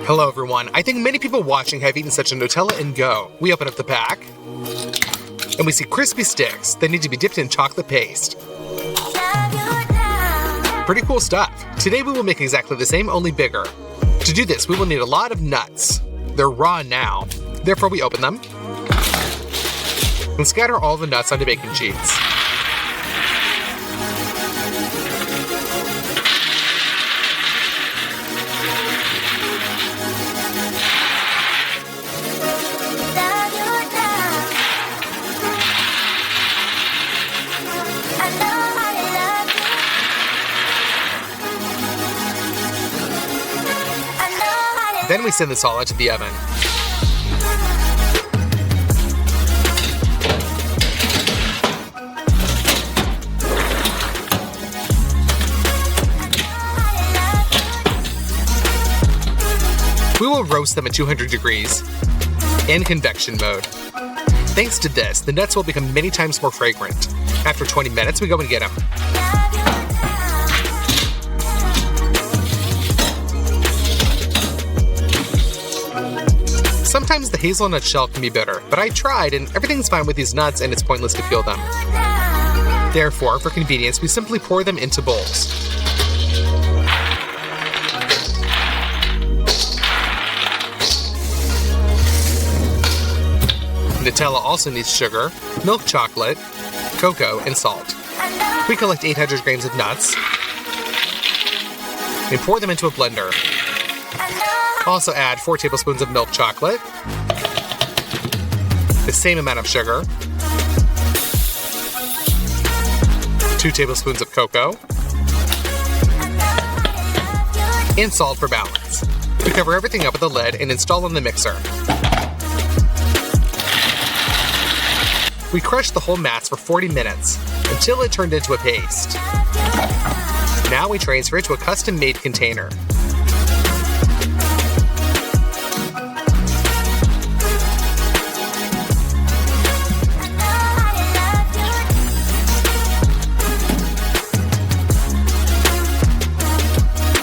Hello everyone, I think many people watching have eaten such a Nutella and go. We open up the pack, and we see crispy sticks that need to be dipped in chocolate paste. Pretty cool stuff. Today we will make exactly the same, only bigger. To do this, we will need a lot of nuts. They're raw now, therefore we open them and scatter all the nuts onto baking sheets. Then we send this all into the oven. We will roast them at 200 degrees in convection mode. Thanks to this, the nuts will become many times more fragrant. After 20 minutes, we go and get them. Sometimes the hazelnut shell can be bitter, but I tried and everything's fine with these nuts and it's pointless to peel them. Therefore, for convenience, we simply pour them into bowls. Nutella also needs sugar, milk chocolate, cocoa, and salt. We collect 800 grams of nuts and pour them into a blender. Also add 4 tablespoons of milk chocolate, the same amount of sugar, 2 tablespoons of cocoa, and salt for balance. We cover everything up with a lid and install in the mixer. We crush the whole mass for 40 minutes until it turned into a paste. Now we transfer it to a custom-made container.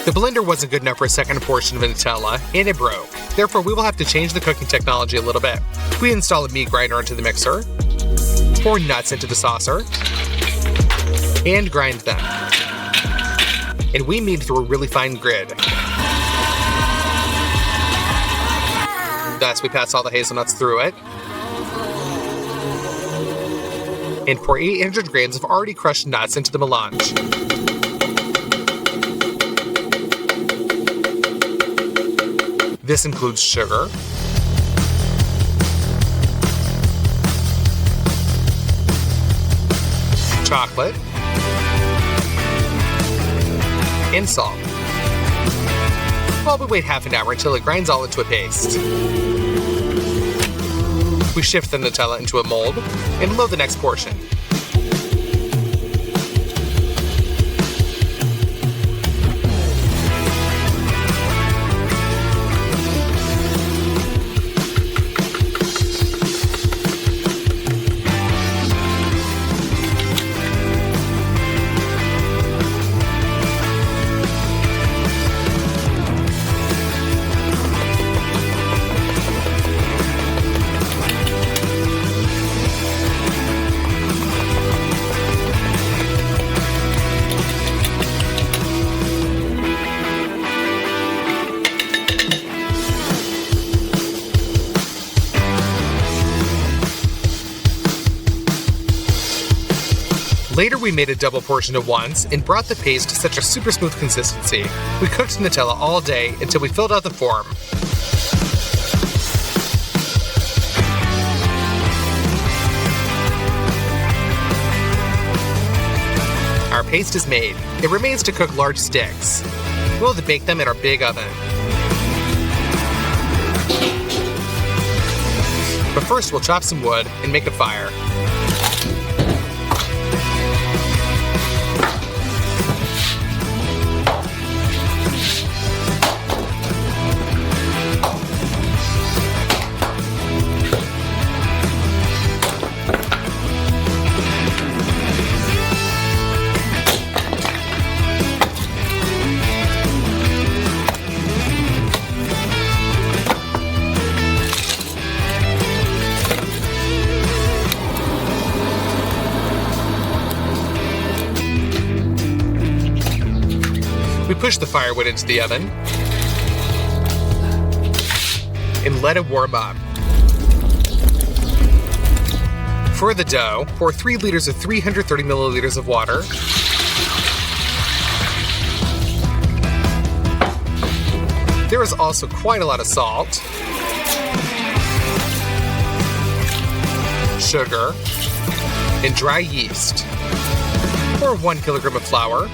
The blender wasn't good enough for a second portion of Nutella, and it broke. Therefore, we will have to change the cooking technology a little bit. We install a meat grinder into the mixer, pour nuts into the saucer, and grind them. And we knead through a really fine grid. Thus, we pass all the hazelnuts through it, and pour 800 grams of already crushed nuts into the melange. This includes sugar, chocolate, and salt. While we wait half an hour until it grinds all into a paste. We shift the Nutella into a mold and load the next portion. Later, we made a double portion at once and brought the paste to such a super smooth consistency. We cooked Nutella all day until we filled out the form. Our paste is made. It remains to cook large sticks. We'll bake them in our big oven. But first, we'll chop some wood and make a fire. Push the firewood into the oven and let it warm up. For the dough, pour 3 liters of 330 milliliters of water. There is also quite a lot of salt, sugar, and dry yeast. Pour 1 kilogram of flour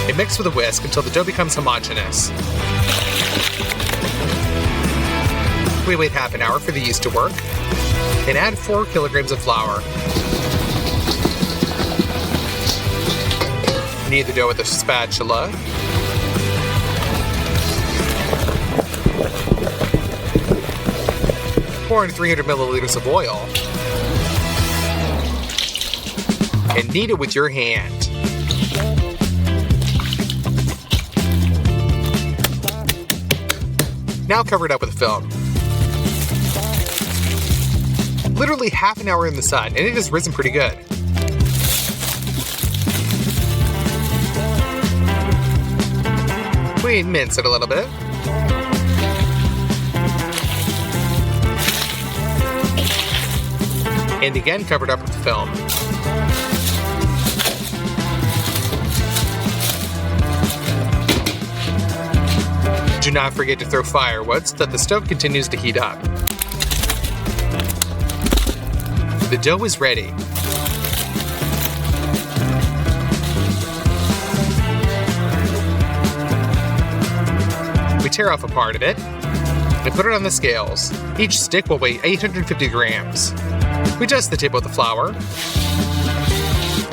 and mix with a whisk until the dough becomes homogeneous. We wait half an hour for the yeast to work and add 4 kilograms of flour. Knead the dough with a spatula. Pour in 300 milliliters of oil and knead it with your hand. Now cover it up with film. Literally half an hour in the sun, and it has risen pretty good. We mince it a little bit. And again covered up with film. Do not forget to throw firewood so that the stove continues to heat up. The dough is ready. We tear off a part of it and put it on the scales. Each stick will weigh 850 grams. We dust the tip with the flour.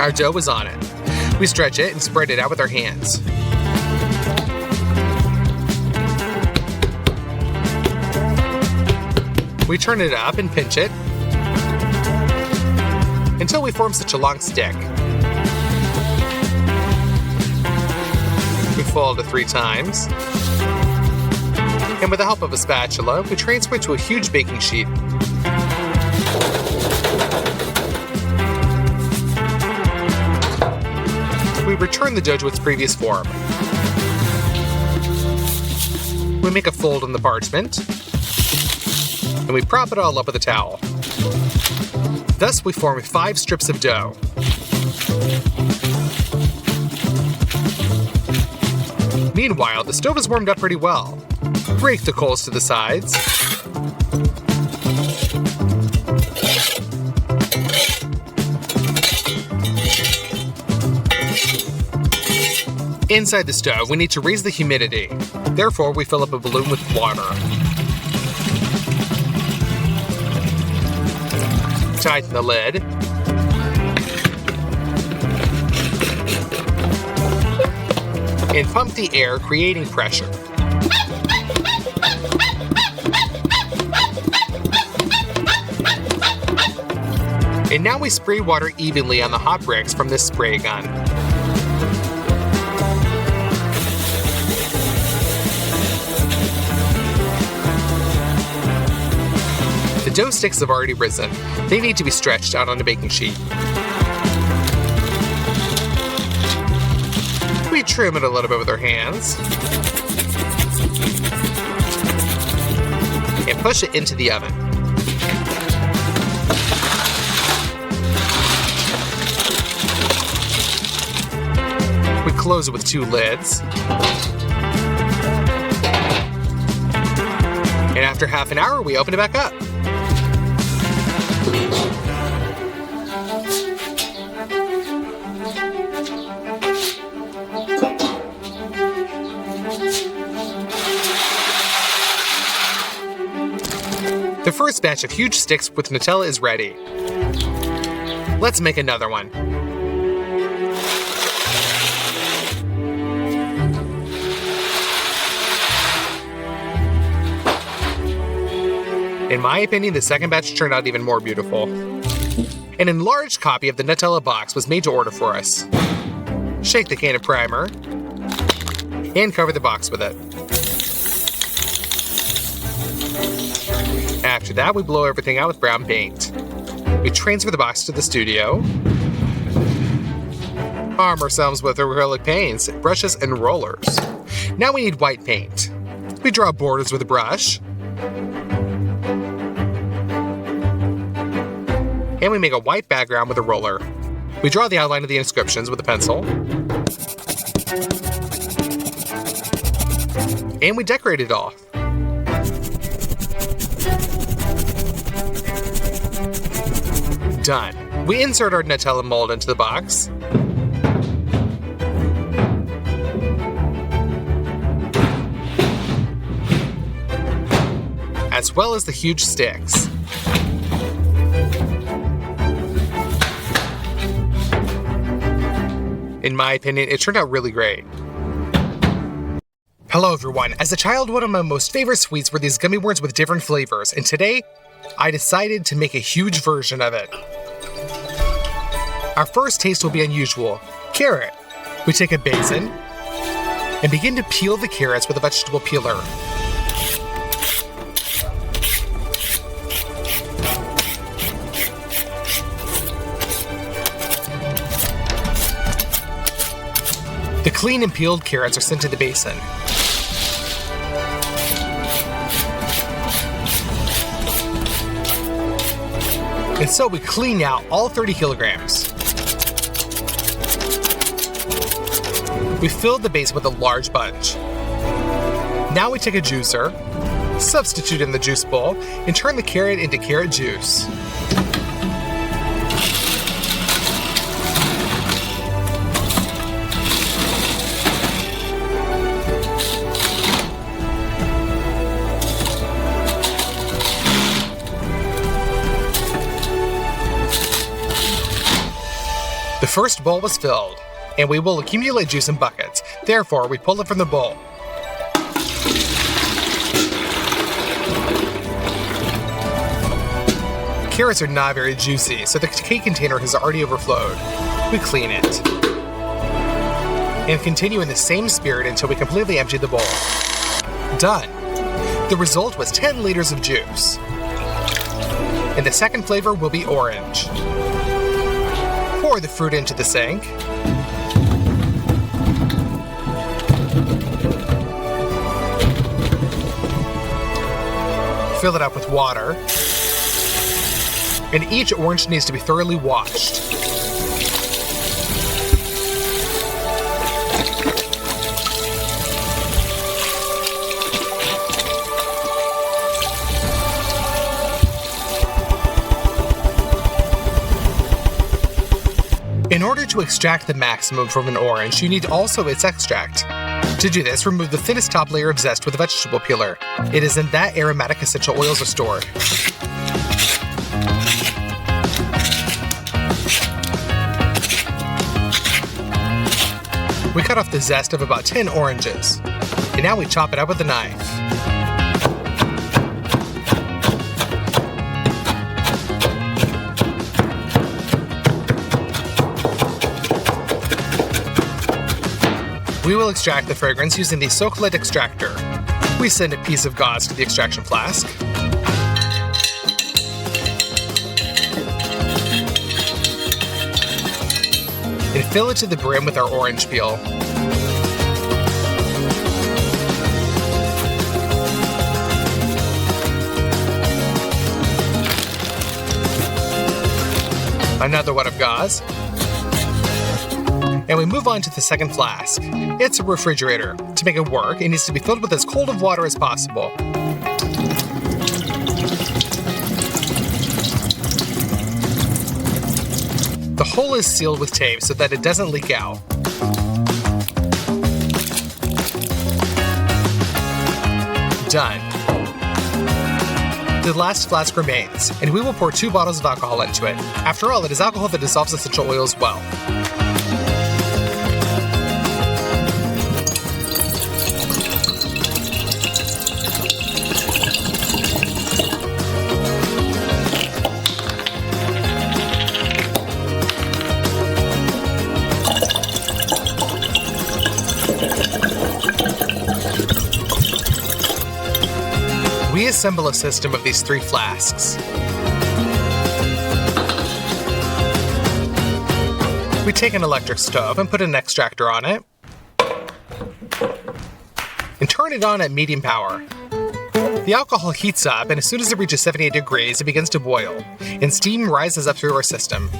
Our dough is on it. We stretch it and spread it out with our hands. We turn it up and pinch it until we form such a long stick. We fold it 3 times. And with the help of a spatula, we transfer it to a huge baking sheet. We return the dough to its previous form. We make a fold in the parchment, and we prop it all up with a towel. Thus, we form 5 strips of dough. Meanwhile, the stove is warmed up pretty well. Break the coals to the sides. Inside the stove, we need to raise the humidity. Therefore, we fill up a balloon with water. Tighten the lid. And pump the air, creating pressure. And now we spray water evenly on the hot bricks from this spray gun. The dough sticks have already risen. They need to be stretched out on a baking sheet. We trim it a little bit with our hands and push it into the oven. We close it with 2 lids. And after half an hour, we open it back up. The first batch of huge sticks with Nutella is ready. Let's make another one. In my opinion, the second batch turned out even more beautiful. An enlarged copy of the Nutella box was made to order for us. Shake the can of primer and cover the box with it. After that, we blow everything out with brown paint. We transfer the box to the studio Arm ourselves with acrylic paints, brushes, and rollers. Now we need white paint. We draw borders with a brush. And we make a white background with a roller. We draw the outline of the inscriptions with a pencil. And we decorate it off. Done. We insert our Nutella mold into the box. As well as the huge sticks. In my opinion, it turned out really great. Hello everyone. As a child, one of my most favorite sweets were these gummy worms with different flavors, and today, I decided to make a huge version of it. Our first taste will be unusual. Carrot. We take a basin and begin to peel the carrots with a vegetable peeler. The clean and peeled carrots are sent to the basin. And so we clean out all 30 kilograms. We filled the base with a large bunch. Now we take a juicer, substitute in the juice bowl, and turn the carrot into carrot juice. The first bowl was filled, and we will accumulate juice in buckets. Therefore, we pull it from the bowl. Carrots are not very juicy, so the cake container has already overflowed. We clean it. And continue in the same spirit until we completely empty the bowl. Done. The result was 10 liters of juice. And the second flavor will be orange. Pour the fruit into the sink. Fill it up with water. And each orange needs to be thoroughly washed. In order to extract the maximum from an orange, you need also its extract. To do this, remove the thinnest top layer of zest with a vegetable peeler. It is in that aromatic essential oils are stored. We cut off the zest of about 10 oranges. And now we chop it up with a knife. We will extract the fragrance using the Socolite extractor. We send a piece of gauze to the extraction flask. And fill it to the brim with our orange peel. Another one of gauze. And we move on to the second flask. It's a refrigerator. To make it work, it needs to be filled with as cold of water as possible. The hole is sealed with tape so that it doesn't leak out. Done. The last flask remains, and we will pour 2 bottles of alcohol into it. After all, it is alcohol that dissolves essential oils well. We assemble a system of these 3 flasks. We take an electric stove and put an extractor on it, and turn it on at medium power. The alcohol heats up, and as soon as it reaches 78 degrees, it begins to boil, and steam rises up through our system.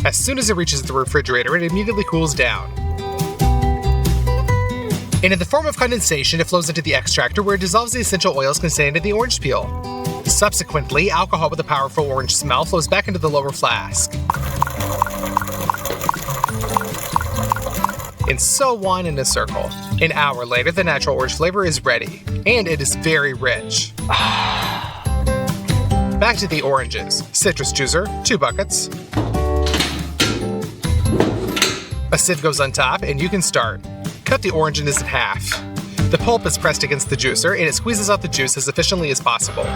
As soon as it reaches the refrigerator, it immediately cools down. And in the form of condensation, it flows into the extractor where it dissolves the essential oils contained in the orange peel. Subsequently, alcohol with a powerful orange smell flows back into the lower flask. And so on in a circle. An hour later, the natural orange flavor is ready, and it is very rich. Back to the oranges. Citrus juicer, 2 buckets. A sieve goes on top, and you can start. Cut the oranges in half. The pulp is pressed against the juicer, and it squeezes out the juice as efficiently as possible.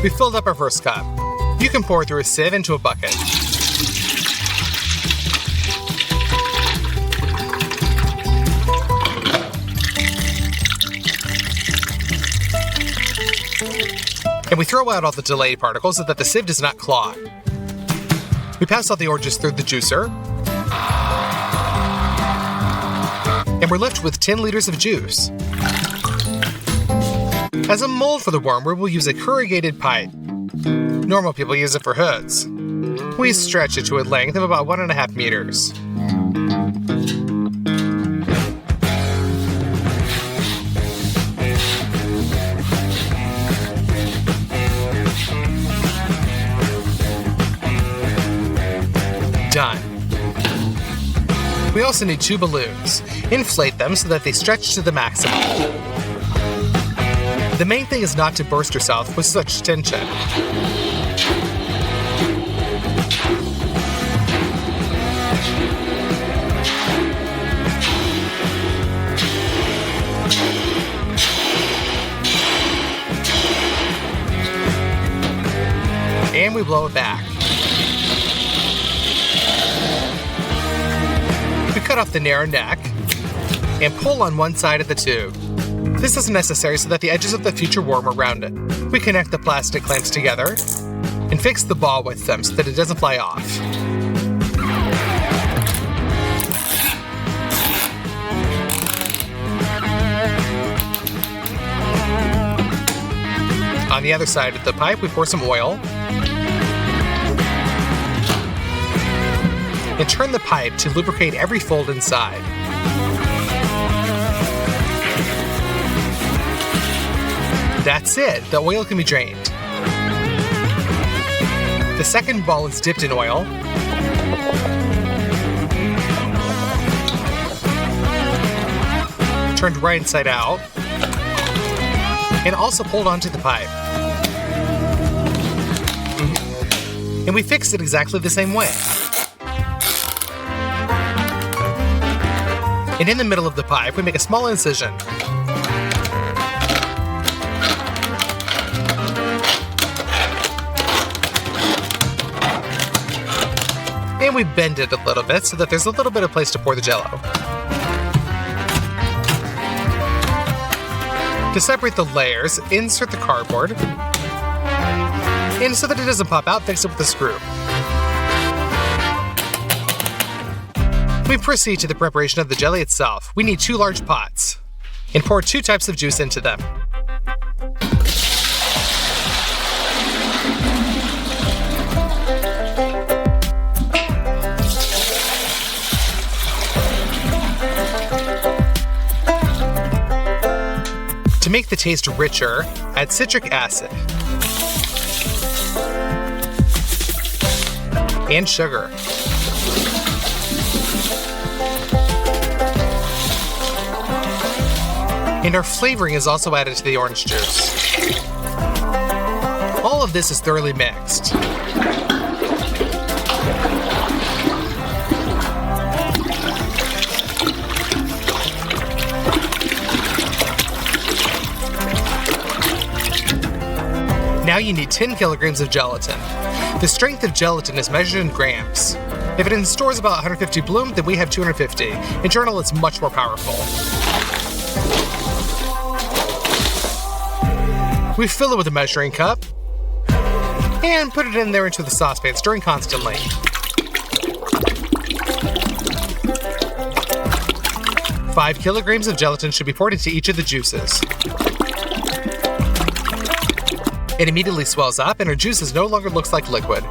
We filled up our first cup. You can pour through a sieve into a bucket. And we throw out all the delay particles so that the sieve does not clog. We pass all the oranges through the juicer. And we're left with 10 liters of juice. As a mold for the worm, we will use a corrugated pipe. Normal people use it for hoods. We stretch it to a length of about 1.5 meters. Done. We also need 2 balloons. Inflate them so that they stretch to the maximum. The main thing is not to burst yourself with such tension. And we blow it back. We cut off the narrow neck and pull on one side of the tube. This is necessary so that the edges of the future worm are rounded. We connect the plastic clamps together and fix the ball with them so that it doesn't fly off. On the other side of the pipe, we pour some oil and turn the pipe to lubricate every fold inside. That's it, the oil can be drained. The second ball is dipped in oil. Turned right side out. And also pulled onto the pipe. And we fixed it exactly the same way. And in the middle of the pipe, we make a small incision. And we bend it a little bit so that there's a little bit of place to pour the Jell-O. To separate the layers, insert the cardboard. And so that it doesn't pop out, fix it with a screw. We proceed to the preparation of the jelly itself. We need 2 large pots. And pour 2 types of juice into them. To make the taste richer, add citric acid and sugar. And our flavoring is also added to the orange juice. All of this is thoroughly mixed. Now Now you need 10 kilograms of gelatin. The strength of gelatin is measured in grams. If it in store is about 150 bloom, then we have 250. In journal, it's much more powerful. We fill it with a measuring cup and put it in there into the saucepan, stirring constantly. Five kilograms of gelatin should be poured into each of the juices. It immediately swells up and our juices no longer looks like liquid.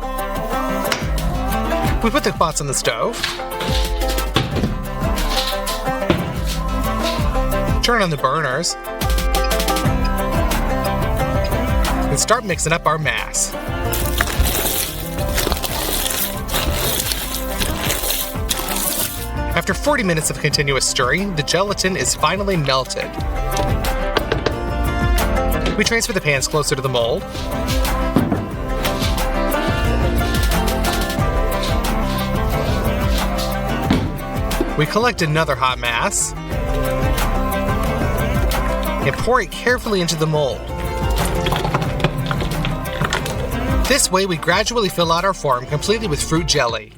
We put the pots on the stove. Turn on the burners. And start mixing up our mass. After 40 minutes of continuous stirring, the gelatin is finally melted. We transfer the pans closer to the mold. We collect another hot mass and pour it carefully into the mold. This way, we gradually fill out our form completely with fruit jelly.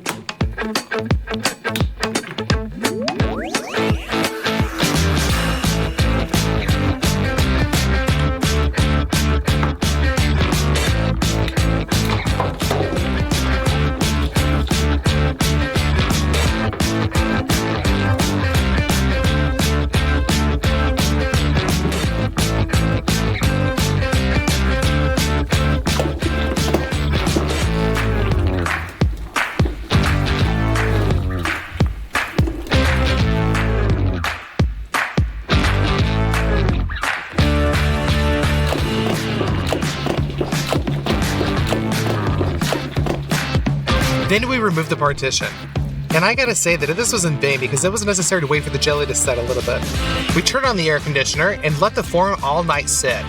Then we remove the partition. And I gotta say that this was in vain because it was necessary to wait for the jelly to set a little bit. We turned on the air conditioner and let the form all night sit.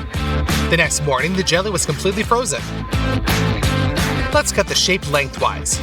The next morning, the jelly was completely frozen. Let's cut the shape lengthwise.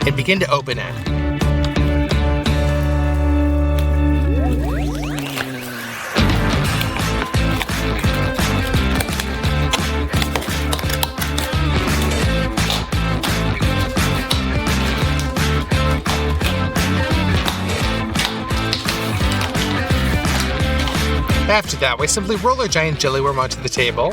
And begin to open it. After that, we simply roll our giant jelly worm onto the table.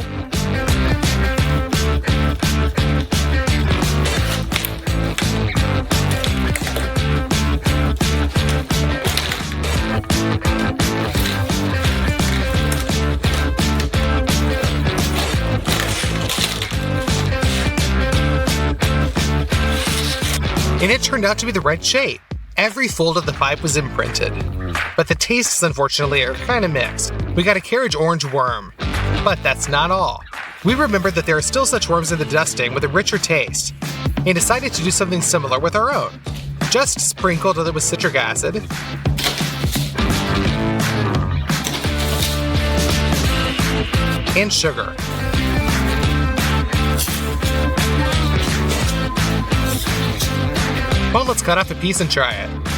And it turned out to be the right shape. Every fold of the pipe was imprinted. But the tastes, unfortunately, are kind of mixed. We got a carriage orange worm. But that's not all. We remembered that there are still such worms in the dusting with a richer taste, and decided to do something similar with our own. Just sprinkled it with citric acid, and sugar. Well, let's cut off a piece and try it.